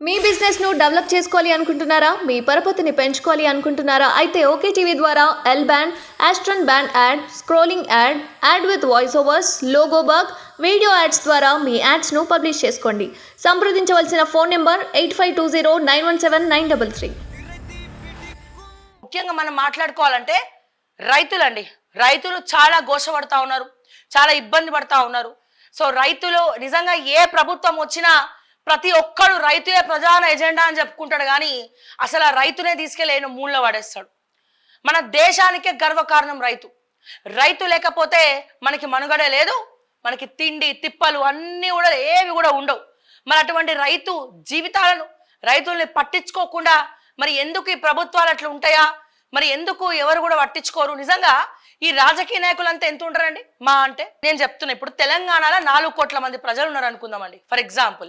మీ business ను develop చేసుకోవాలి అనుకుంటున్నారా? మీ పరపతిని పెంచుకోవాలి అనుకుంటున్నారా? అయితే ఓకే టీవీ ద్వారా ఎల్ బ్యాండ్, ఆస్ట్రన్ band ad, scrolling ad, ad with voice overs, logo bug, video ads ద్వారా మీ యాడ్స్ ను పబ్లిష్ చేసుకోండి. సంప్రదించవలసిన ఫోన్ నెంబర్ 8520917933. ముఖ్యంగా మనం మాట్లాడుకోవాలంటే రైతులండి. రైతులు చాలా ఘోషపడతా ఉన్నారు, చాలా ఇబ్బంది పడతా ఉన్నారు. సో రైతులు నిజంగా ఏ ప్రభుత్వం వచ్చినా ప్రతి ఒక్కడు రైతులే ప్రధాన ఎజెండా అని చెప్పుకుంటాడు, కానీ అసలు ఆ రైతునే తీసుకెళ్ళి మూలలో పడేస్తాడు. మన దేశానికే గర్వకారణం రైతు. రైతు లేకపోతే మనకి మనుగడే లేదు, మనకి తిండి తిప్పలు అన్నీ కూడా ఏవి కూడా ఉండవు. మరి అటువంటి రైతు జీవితాలను, రైతుల్ని పట్టించుకోకుండా మరి ఎందుకు ఈ ప్రభుత్వాలు అట్లా ఉంటాయా? మరి ఎందుకు ఎవరు కూడా పట్టించుకోరు? నిజంగా ఈ రాజకీయ నాయకులంతా ఎంత ఉంటారండి? మా అంటే నేను చెప్తున్నా, ఇప్పుడు తెలంగాణలో 4 కోట్ల మంది ప్రజలు ఉన్నారు అనుకుందామండి. ఫర్ ఎగ్జాంపుల్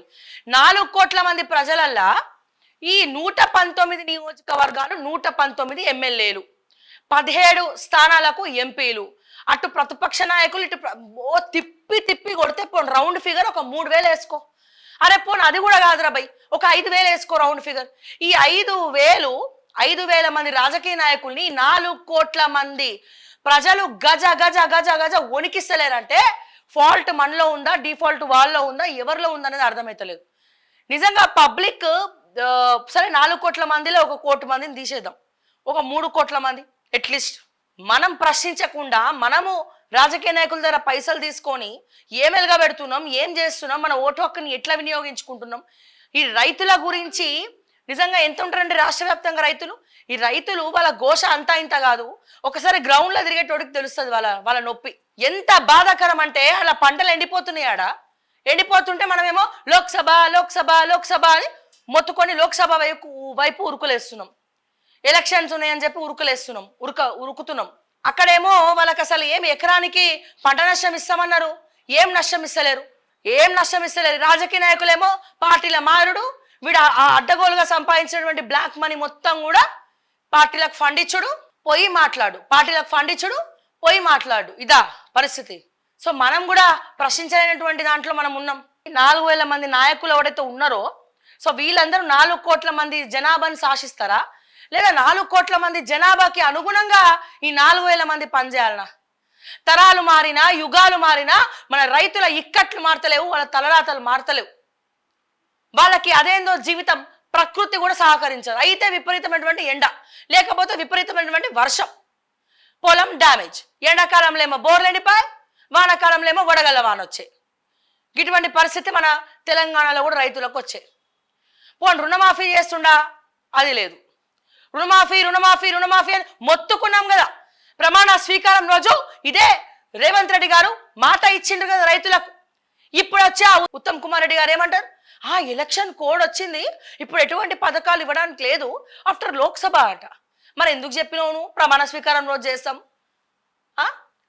4 కోట్ల మంది ప్రజలల్లా ఈ 119 నియోజకవర్గాలు, 119 ఎమ్మెల్యేలు, 17 స్థానాలకు ఎంపీలు, అటు ప్రతిపక్ష నాయకులు, ఇటు తిప్పి తిప్పి కొడితే పోను రౌండ్ ఫిగర్ ఒక 3000 వేసుకో. అరే పోను అది కూడా కాదురా బై, ఒక 5000 వేసుకో రౌండ్ ఫిగర్. ఈ 5,000 మంది రాజకీయ నాయకుల్ని 4 కోట్ల మంది ప్రజలు గజ గజ గజ గజ వణికిస్తలేరంటే ఫాల్ట్ మనలో ఉందా, డిఫాల్ట్ వాళ్ళలో ఉందా, ఎవరిలో ఉందా అనేది అర్థమవుతలేదు. నిజంగా పబ్లిక్ సరే 4 కోట్ల మందిలో 1 కోటి మందిని తీసేద్దాం, ఒక 3 కోట్ల మంది అట్లీస్ట్ మనం ప్రశ్నించకుండా మనము రాజకీయ నాయకుల దగ్గర పైసలు తీసుకొని ఏం వెలగబెడుతున్నాం, ఏం చేస్తున్నాం, మన ఓటు హక్కుని ఎట్లా వినియోగించుకుంటున్నాం. ఈ రైతుల గురించి నిజంగా ఎంత ఉంటారండి రాష్ట్ర వ్యాప్తంగా రైతులు? ఈ రైతులు వాళ్ళ ఘోష అంతా ఇంత కాదు, ఒకసారి గ్రౌండ్ లో తిరిగేటోడికి తెలుస్తుంది వాళ్ళ నొప్పి ఎంత బాధాకరం అంటే. అలా పంటలు ఎండిపోతున్నాయి, ఎండిపోతుంటే మనమేమో లోక్సభ లోక్సభ లోక్సభ అని మొత్తుకొని లోక్సభ వైపు ఉరుకులేస్తున్నాం. ఎలక్షన్స్ ఉన్నాయని చెప్పి ఉరుకుతున్నాం. అక్కడేమో వాళ్ళకి అసలు ఏం ఎకరానికి పంట నష్టం ఇస్తామన్నారు, ఏం నష్టం ఇస్తలేరు. రాజకీయ నాయకులేమో పార్టీల మారుడు, వీడు ఆ అడ్డగోలుగా సంపాదించినటువంటి బ్లాక్ మనీ మొత్తం కూడా పార్టీలకు ఫండ్ ఇచ్చుడు, పోయి మాట్లాడు. ఇదా పరిస్థితి. సో మనం కూడా ప్రశ్నించలేనటువంటి దాంట్లో మనం ఉన్నాం. 4,000 మంది నాయకులు ఎవరైతే ఉన్నారో, సో వీళ్ళందరూ 4 కోట్ల మంది జనాభాని శాసిస్తారా, లేదా 4 కోట్ల మంది జనాభాకి అనుగుణంగా ఈ 4,000 మంది పనిచేయాలనా? తరాలు మారినా, యుగాలు మారినా మన రైతుల ఇక్కట్లు మారతలేవు, వాళ్ళ తలరాతలు మారతలేవు. వాళ్ళకి అదేందో జీవితం, ప్రకృతి కూడా సహకరించదు. అయితే విపరీతమైనటువంటి ఎండ, లేకపోతే విపరీతమైనటువంటి వర్షం, పొలం డ్యామేజ్. ఎండాకాలంలో ఏమో బోర్లు ఎండిపోయి, వానాకాలంలో ఏమో వడగళ్ళ వాన వచ్చాయి. ఇటువంటి పరిస్థితి మన తెలంగాణలో కూడా రైతులకు వచ్చాయి. పోనీ రుణమాఫీ చేస్తుండా, అది లేదు. రుణమాఫీ అని మొత్తుకున్నాం కదా. ప్రమాణ స్వీకారం రోజు ఇదే రేవంత్ రెడ్డి గారు మాట ఇచ్చిండ్రు కదా రైతులకు. ఇప్పుడు వచ్చి ఆ ఉత్తమ్ కుమార్ రెడ్డి గారు ఏమంటారు, ఎలక్షన్ కోడ్ వచ్చింది, ఇప్పుడు ఎటువంటి పథకాలు ఇవ్వడానికి లేదు, ఆఫ్టర్ లోక్సభ అట. మరి ఎందుకు చెప్పినావు? ప్రమాణ స్వీకారం రోజు చేస్తాం,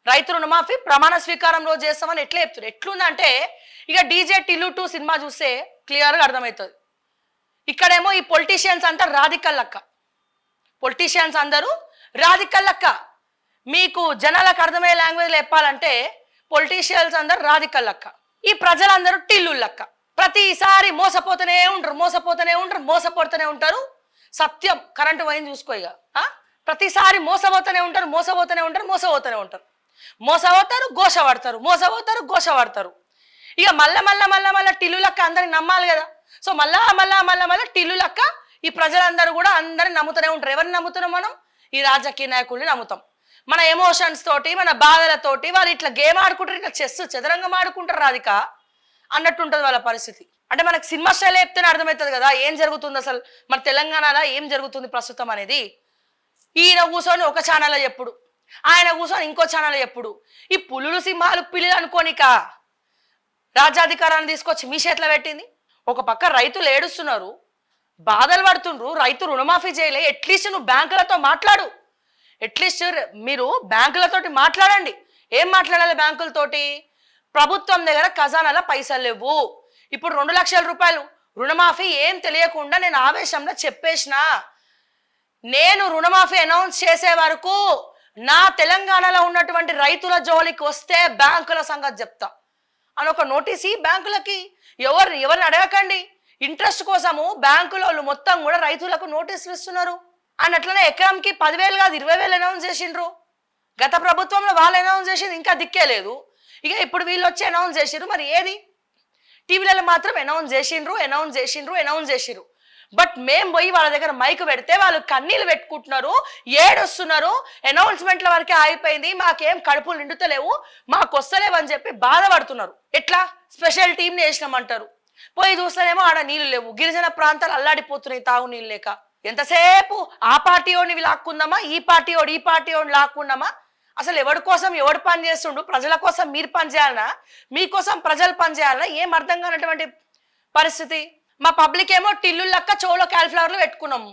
రైతు రుణమాఫీ ప్రమాణ స్వీకారం రోజు చేస్తామని ఎట్లా చెప్తారు? ఎట్లుందంటే ఇక డీజే టిల్లు 2 సినిమా చూస్తే క్లియర్గా అర్థమవుతుంది. ఇక్కడేమో ఈ పొలిటీషియన్స్ అంతా రాదికల్ లక్క. మీకు జనాలకు అర్థమయ్యే లాంగ్వేజ్లో చెప్పాలంటే పొలిటీషియన్స్ అందరు రాదికల్ లక్క, ఈ ప్రజలందరూ టిల్లు లక్క. ప్రతిసారి మోసపోతూనే ఉంటారు. సత్యం కరెంటు పోయింది చూసుకో. ఇక ప్రతిసారి మోసపోతూనే ఉంటారు. ఘోషపడతారు. ఇక మళ్ళా టిల్లు లక్క అందరిని నమ్మాలి కదా. సో మళ్ళా టిల్లు లక్క ఈ ప్రజలందరూ కూడా అందరిని నమ్ముతూనే ఉంటారు. ఎవరిని నమ్ముతున్నాం మనం? ఈ రాజకీయ నాయకుల్ని నమ్ముతాం. మన ఎమోషన్స్ తోటి, మన బాధలతోటి వాళ్ళు ఇట్లా గేమ్ ఆడుకుంటారు, ఇట్లా చెస్ చదరంగం ఆడుకుంటారు రాధిక అన్నట్టు ఉంటుంది వాళ్ళ పరిస్థితి. అంటే మనకు సినిమా స్టైల్ చెప్తేనే అర్థమవుతుంది కదా ఏం జరుగుతుంది అసలు మన తెలంగాణలో ఏం జరుగుతుంది ప్రస్తుతం అనేది. ఈయన కూర్చొని ఒక ఛానల్లో చెప్పుడు, ఆయన కూర్చొని ఇంకో ఛానల్లో చెప్పుడు. ఈ పులులు సింహాలు పిల్లలు అనుకోనిక రాజ్యాధికారాన్ని తీసుకొచ్చి మీ చేతిలో పెట్టింది. ఒక పక్క రైతులు ఏడుస్తున్నారు, బాధలు పడుతుండ్రు, రైతు రుణమాఫీ చేయలే. అట్లీస్ట్ నువ్వు బ్యాంకులతో మాట్లాడు, అట్లీస్ట్ మీరు బ్యాంకులతోటి మాట్లాడండి. ఏం మాట్లాడాలి బ్యాంకులతోటి? ప్రభుత్వం దగ్గర ఖజానాలో పైసలు లేవు, ఇప్పుడు 2 లక్షల రూపాయలు రుణమాఫీ ఏం తెలియకుండా నేను ఆవేశంలో చెప్పేసిన, నేను రుణమాఫీ అనౌన్స్ చేసే వరకు నా తెలంగాణలో ఉన్నటువంటి రైతుల జోలికి వస్తే బ్యాంకుల సంగతి చెప్తా అని ఒక నోటీస్ ఈ బ్యాంకులకి. ఎవరిని అడగకండి, ఇంట్రెస్ట్ కోసము బ్యాంకులో మొత్తం కూడా రైతులకు నోటీసులు ఇస్తున్నారు. అండ్ అట్లనే ఎకరంకి 10,000 కాదు 20,000 అనౌన్స్ చేసిండ్రు. గత ప్రభుత్వంలో వాళ్ళు అనౌన్స్ చేసింది ఇంకా దిక్కే లేదు. ఇక ఇప్పుడు వీళ్ళు వచ్చి అనౌన్స్ చేసిండ్రు. మరి ఏది? టీవీలలో మాత్రం అనౌన్స్ చేసిండ్రు. బట్ మేం పోయి వాళ్ళ దగ్గర మైక్ పెడితే వాళ్ళు కన్నీళ్ళు పెట్టుకుంటున్నారు, ఏడుస్తున్నారు. అనౌన్స్మెంట్ల వరకే అయిపోయింది, మాకేం కడుపులు నిండుతలేవు, మాకు వస్తలేవు అని చెప్పి బాధపడుతున్నారు. ఎట్లా? స్పెషల్ టీంని వేసినామంటారు. పోయి చూస్తేనేమో ఆడ నీళ్లు లేవు. గిరిజన ప్రాంతాలు అల్లాడిపోతున్నాయి తాగు నీళ్ళు లేక. ఎంతసేపు ఆ పార్టీ ఓడిని లాక్కుందామా, ఈ పార్టీ ఓడి లాక్కుందామా? అసలు ఎవరి కోసం ఎవడు పని చేస్తుండు? ప్రజల కోసం మీరు పని చేయాలనా, మీకోసం ప్రజలు పని చేయాలనా? ఏం అర్థం కానటువంటి పరిస్థితి. మా పబ్లిక్ ఏమో టిల్లు లెక్క చెవులో క్యాలిఫ్లవర్లు పెట్టుకున్నాము,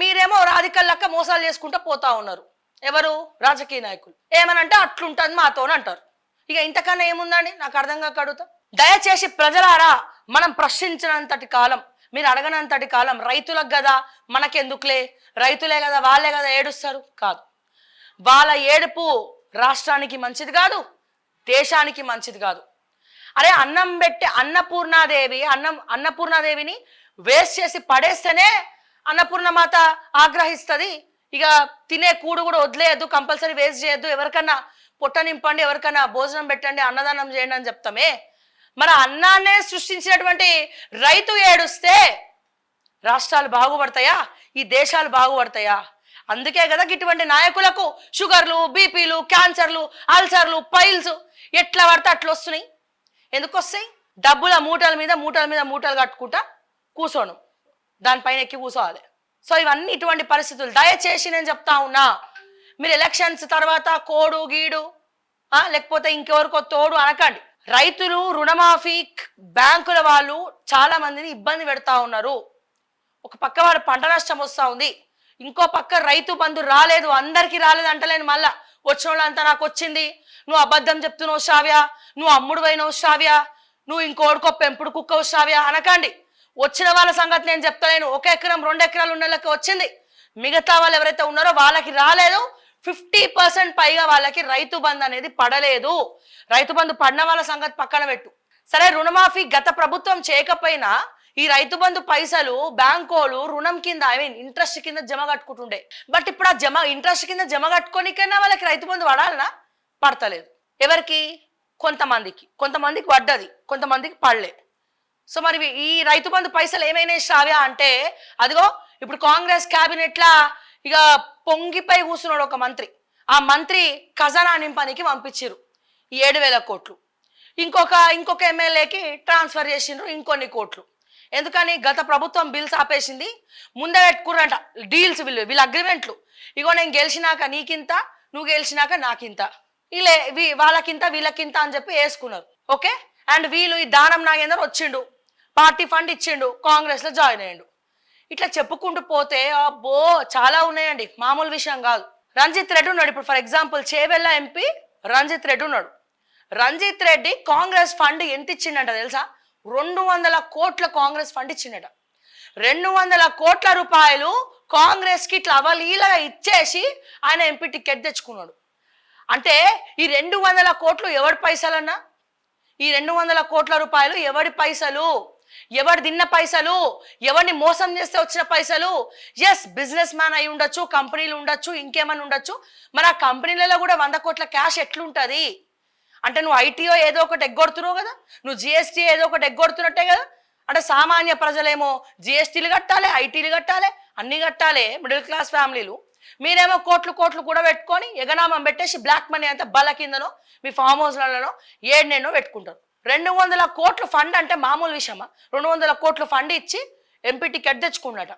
మీరేమో రాధికల్ లెక్క మోసాలు చేసుకుంటూ పోతా ఉన్నారు. ఎవరు? రాజకీయ నాయకులు. ఏమనంటే అట్లుంటుంది మాతోని అంటారు. ఇక ఇంతకన్నా ఏముందండి? నాకు అర్థం కాక అడుగుతా. దయచేసి ప్రజలారా, మనం ప్రశ్నించినంతటి కాలం, మీరు అడగనంతటి కాలం రైతులకు కదా, మనకెందుకులే, రైతులే కదా, వాళ్ళే కదా ఏడుస్తారు. కాదు, వాళ్ళ ఏడుపు రాష్ట్రానికి మంచిది కాదు, దేశానికి మంచిది కాదు. అరే అన్నం పెట్టి అన్నపూర్ణాదేవిని వేస్ట్ చేసి పడేస్తేనే అన్నపూర్ణమాత ఆగ్రహిస్తుంది. ఇక తినే కూడు కూడా వదిలేయద్దు, కంపల్సరీ వేస్ట్ చేయొద్దు, ఎవరికన్నా పొట్ట నింపండి, ఎవరికన్నా భోజనం పెట్టండి, అన్నదానం చేయండి అని చెప్తామే. మరి అన్నాన్నే సృష్టించినటువంటి రైతు ఏడుస్తే రాష్ట్రాలు బాగుపడతాయా? ఈ దేశాలు బాగుపడతాయా? అందుకే కదా ఇటువంటి నాయకులకు షుగర్లు, బీపీలు, క్యాన్సర్లు, అల్సర్లు, పైల్స్ ఎట్లా పడితే అట్లా వస్తున్నాయి. ఎందుకు వస్తాయి? డబ్బుల మూటల మీద మూటలు కట్టుకుంటా కూర్చోను, దానిపైన ఎక్కి కూర్చోవాలి. సో ఇవన్నీ ఇటువంటి పరిస్థితులు. దయచేసి నేను చెప్తా ఉన్నా, మీరు ఎలక్షన్స్ తర్వాత కోడు గీడు లేకపోతే ఇంకెవరికో తోడు అనకండి. రైతులు రుణమాఫీ బ్యాంకుల వాళ్ళు చాలా మందిని ఇబ్బంది పెడతా ఉన్నారు. ఒక పక్క వాడు పంట నష్టం వస్తూ ఉంది, ఇంకో పక్క రైతు బంధు రాలేదు, అందరికీ రాలేదు అంటలేను. మళ్ళా వచ్చిన వాళ్ళంతా నాకు వచ్చింది, నువ్వు అబద్ధం చెప్తున్నావు శ్రావ్య, నువ్వు అమ్ముడు పోయినావు శ్రావ్య, నువ్వు ఇంకోడుకో పెంపుడు కుక్కవు శ్రావ్య అనకండి. వచ్చిన వాళ్ళ సంగతి నేను చెప్తలేను. 1 ఎకరం 2 ఎకరాలు ఉన్న వాళ్ళకి వచ్చింది, మిగతా వాళ్ళు ఎవరైతే ఉన్నారో వాళ్ళకి రాలేదు. 50% పైగా వాళ్ళకి రైతు బంధు అనేది పడలేదు. రైతు బంధు పడిన వాళ్ళ సంగతి పక్కన పెట్టు. సరే, రుణమాఫీ గత ప్రభుత్వం చేయకపోయినా ఈ రైతు బంధు పైసలు బ్యాంకోలు రుణం కింద ఇంట్రెస్ట్ కింద జమ కట్టుకుంటుండే. బట్ ఇప్పుడు ఆ ఇంట్రెస్ట్ కింద జమ కట్టుకోనికైనా వాళ్ళకి రైతు బంధు పడాలనా? పడతలేదు. ఎవరికి? కొంతమందికి పడ్డది, కొంతమందికి పడలే. సో మరి ఈ రైతు బంధు పైసలు ఏమైనా శ్రావ్య అంటే, అదిగో ఇప్పుడు కాంగ్రెస్ క్యాబినెట్లా ఇక పొంగిపై కూర్చున్నాడు ఒక మంత్రి. ఆ మంత్రి ఖజానా నింపనికి పంపించారు 7,000 కోట్లు. ఇంకొక ఎమ్మెల్యేకి ట్రాన్స్ఫర్ చేసిండ్రు ఇంకొన్ని కోట్లు. ఎందుకని? గత ప్రభుత్వం బిల్స్ ఆపేసింది, ముందే పెట్టుకుర్రంట డీల్స్, వీళ్ళ అగ్రిమెంట్లు. ఇగో నేను గెలిచినాక నీకింత, నువ్వు గెలిచినాక నాకింత, వాళ్ళకింత వీళ్ళకింత అని చెప్పి వేసుకున్నారు. ఓకే. అండ్ వీళ్ళు ఈ దానం నాగేందర్ వచ్చిండు, పార్టీ ఫండ్ ఇచ్చిండు, కాంగ్రెస్ లో జాయిన్ అయ్యిండు. ఇట్లా చెప్పుకుంటూ పోతే అబ్బో చాలా ఉన్నాయండి, మామూలు విషయం కాదు. రంజిత్ రెడ్డి ఉన్నాడు ఇప్పుడు, for example Chevella MP Ranjith Reddy ఉన్నాడు. రంజిత్ రెడ్డి కాంగ్రెస్ ఫండ్ ఎంత ఇచ్చిండట తెలుసా? 200 కోట్ల కాంగ్రెస్ ఫండ్ ఇచ్చిండట. 200 కోట్ల రూపాయలు కాంగ్రెస్ కి ఇట్లా అవలీలగా ఇచ్చేసి ఆయన ఎంపీ టికెట్ తెచ్చుకున్నాడు. అంటే ఈ 200 కోట్లు ఎవరి పైసలన్నా? ఈ 200 కోట్ల రూపాయలు ఎవరి పైసలు? ఎవరు తిన్న పైసలు? ఎవరిని మోసం చేస్తే వచ్చిన పైసలు? ఎస్, బిజినెస్ మ్యాన్ అయి ఉండొచ్చు, కంపెనీలు ఉండొచ్చు, ఇంకేమని ఉండొచ్చు. మరి ఆ కంపెనీలలో కూడా 100 కోట్ల క్యాష్ ఎట్లుంటుంది? అంటే నువ్వు ఐటీఓ ఏదో ఒకటి ఎగ్గొడుతున్నావు కదా, నువ్వు జిఎస్టీ ఏదో ఒకటి ఎగ్గొడుతున్నట్టే కదా. అంటే సామాన్య ప్రజలేమో జిఎస్టీలు కట్టాలి, ఐటీలు కట్టాలి, అన్ని కట్టాలి, మిడిల్ క్లాస్ ఫ్యామిలీలు. మీరేమో కోట్లు కూడా పెట్టుకొని ఎగనామం పెట్టేసి బ్లాక్ మనీ అంతా బల కిందనో మీ ఫామ్ హౌస్లలో ఏడునెన్నో పెట్టుకుంటారు. 200 కోట్ల ఫండ్ అంటే మామూలు విషయమా? 200 కోట్ల ఫండ్ ఇచ్చి ఎంపీ టికెట్ తెచ్చుకున్నట.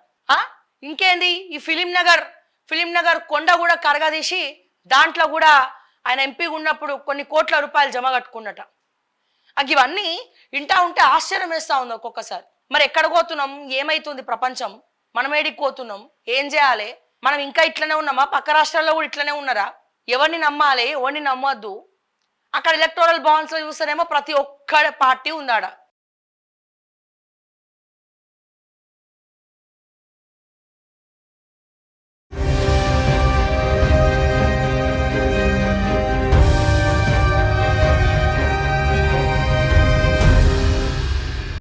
ఇంకేంది? ఈ ఫిలిం నగర్ కొండ కూడా కరగదీసి దాంట్లో కూడా ఆయన ఎంపీ ఉన్నప్పుడు కొన్ని కోట్ల రూపాయలు జమ కట్టుకున్నట. ఇవన్నీ ఇంటా ఉంటే ఆశ్చర్యం వేస్తా ఉంది ఒక్కొక్కసారి. మరి ఎక్కడ పోతున్నాం? ఏమైతుంది ప్రపంచం? మనం ఏడికి పోతున్నాం? ఏం చేయాలి? మనం ఇంకా ఇట్లనే ఉన్నామా? పక్క రాష్ట్రాల్లో కూడా ఇట్లనే ఉన్నారా? ఎవరిని నమ్మాలి, ఎవరిని నమ్మొద్దు? అక్కడ ఎలక్టోరల్ బాండ్స్ లో చూస్తేనేమో ప్రతి ఒక్క పార్టీ ఉందాడ.